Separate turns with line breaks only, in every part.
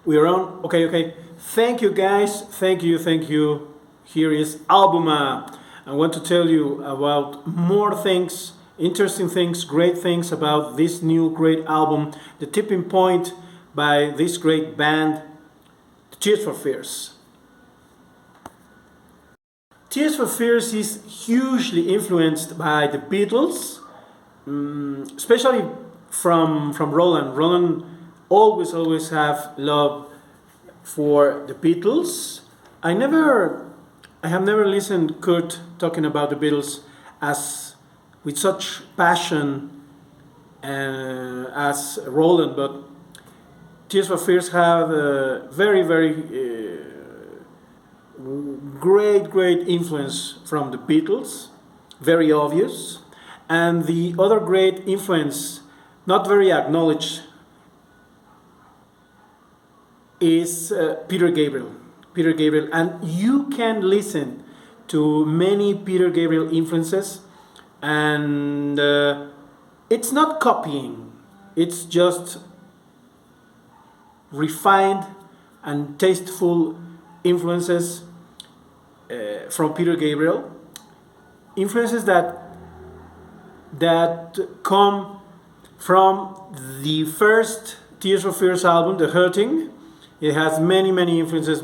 We're on. Okay, okay. Thank you, guys. Thank you, thank you. Here is Albuma. I want to tell you about more things, interesting things, great things about this new great album, The Tipping Point, by this great band, Tears for Fears. Tears for Fears is hugely influenced by the Beatles, especially from Roland. Roland always have love for the Beatles. I have never listened Kurt talking about the Beatles as with such passion as Roland, but Tears for Fears have a very great influence from the Beatles, very obvious, and the other great influence, not very acknowledged, is Peter Gabriel. Peter Gabriel, and you can listen to many Peter Gabriel influences, and it's not copying, it's just refined and tasteful influences from Peter Gabriel, influences that come from the first Tears for Fears album, The Hurting. It has many influences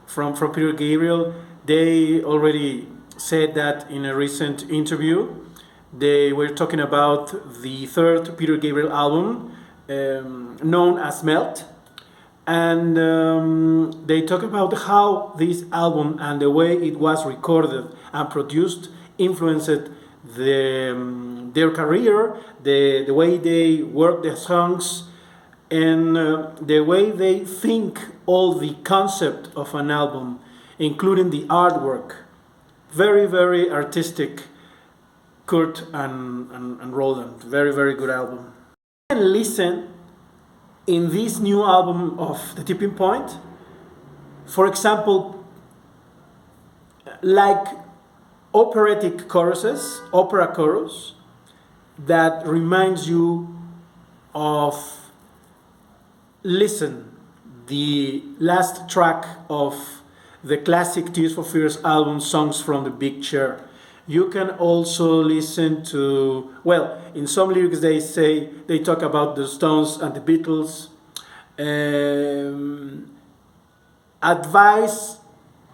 from Peter Gabriel. They already said that in a recent interview. They were talking about the third Peter Gabriel album, known as Melt, and they talk about how this album and the way it was recorded and produced influenced their career, the way they work the songs, and the way they think all the concept of an album, including the artwork. Very artistic, Kurt and Roland. Very good album. You can listen in this new album of The Tipping Point, for example, like operatic choruses, opera chorus, that reminds you of Listen, the last track of the classic Tears for Fears album, Songs from the Big Chair. You can also listen to, well, in some lyrics they talk about the Stones and the Beatles. Advice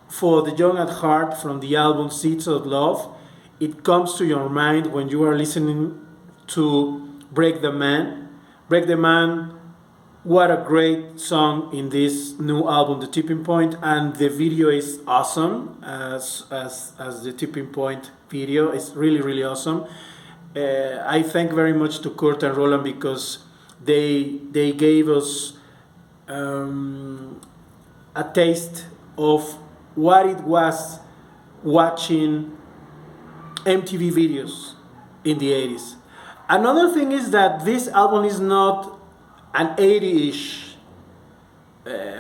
for the young at heart from the album Seeds of Love. It comes to your mind when you are listening to Break the Man. Break the Man, what a great song in this new album, The Tipping Point, and the video is awesome as the Tipping Point video. It's really awesome. I thank very much to Kurt and Roland because they gave us a taste of what it was watching MTV videos in the 80s. Another thing is that this album is not an 80-ish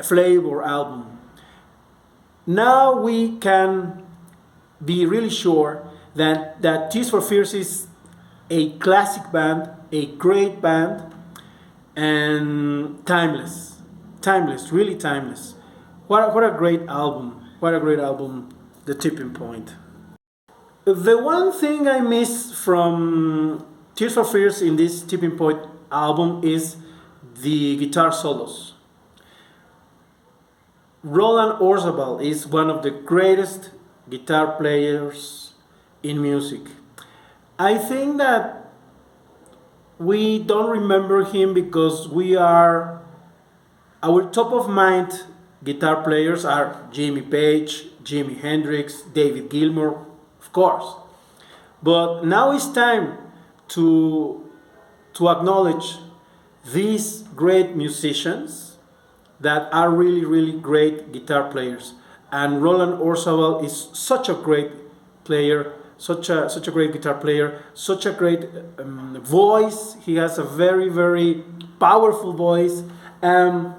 flavor album. Now we can be really sure that Tears for Fears is a classic band, a great band, and timeless, really timeless. What a great album! What a great album, The Tipping Point. The one thing I miss from Tears for Fears in this Tipping Point album is the guitar solos. Roland Orzabal is one of the greatest guitar players in music. I think that we don't remember him because our top of mind guitar players are Jimmy Page, Jimi Hendrix, David Gilmour, of course. But now it's time to acknowledge these great musicians that are really great guitar players. And Roland Orzabal is such a great player, such a great guitar player, such a great voice. He has a very powerful voice. I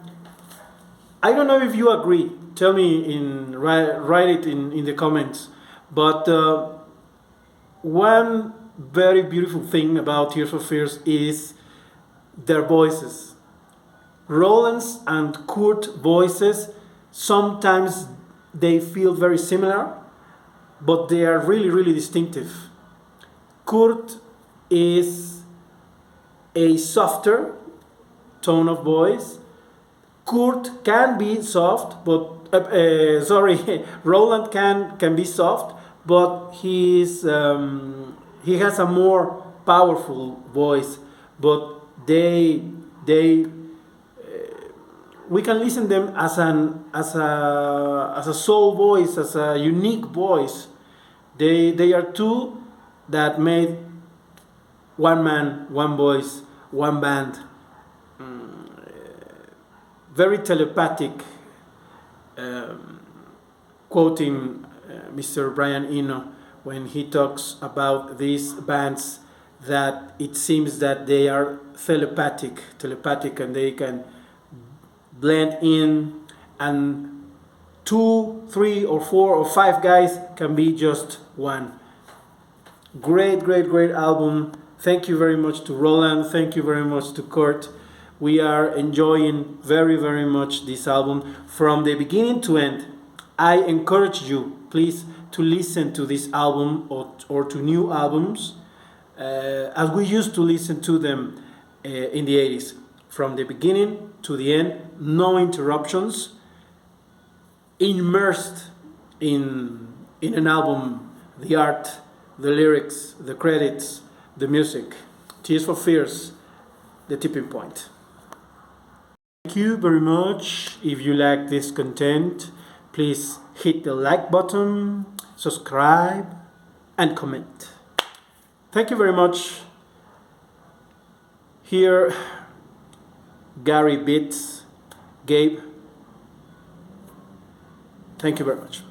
don't know if you agree. Tell me write it in the comments. But one very beautiful thing about Tears for Fears is their voices. Roland's and Kurt voices, sometimes they feel very similar, but they are really, really distinctive. Kurt is a softer tone of voice. Kurt can be soft, but sorry, Roland can be soft, but he has a more powerful voice. But they we can listen them as a soul voice, as a unique voice. They are two that made one man, one voice, one band. Very telepathic, quoting Mr. Brian Eno when he talks about these bands, that it seems that they are telepathic, and they can blend in, and two, three, or four, or five guys can be just one. Great album. Thank you very much to Roland. Thank you very much to Kurt. We are enjoying very much this album from the beginning to end. I encourage you, please, to listen to this album or to new albums as we used to listen to them in the 80s. From the beginning to the end, no interruptions, immersed in an album, the art, the lyrics, the credits, the music. Tears for Fears, the tipping point. Thank you very much. If you like this content, please hit the like button, subscribe, and comment. Thank you very much. Here, Gary Beats, Gabe. Thank you very much.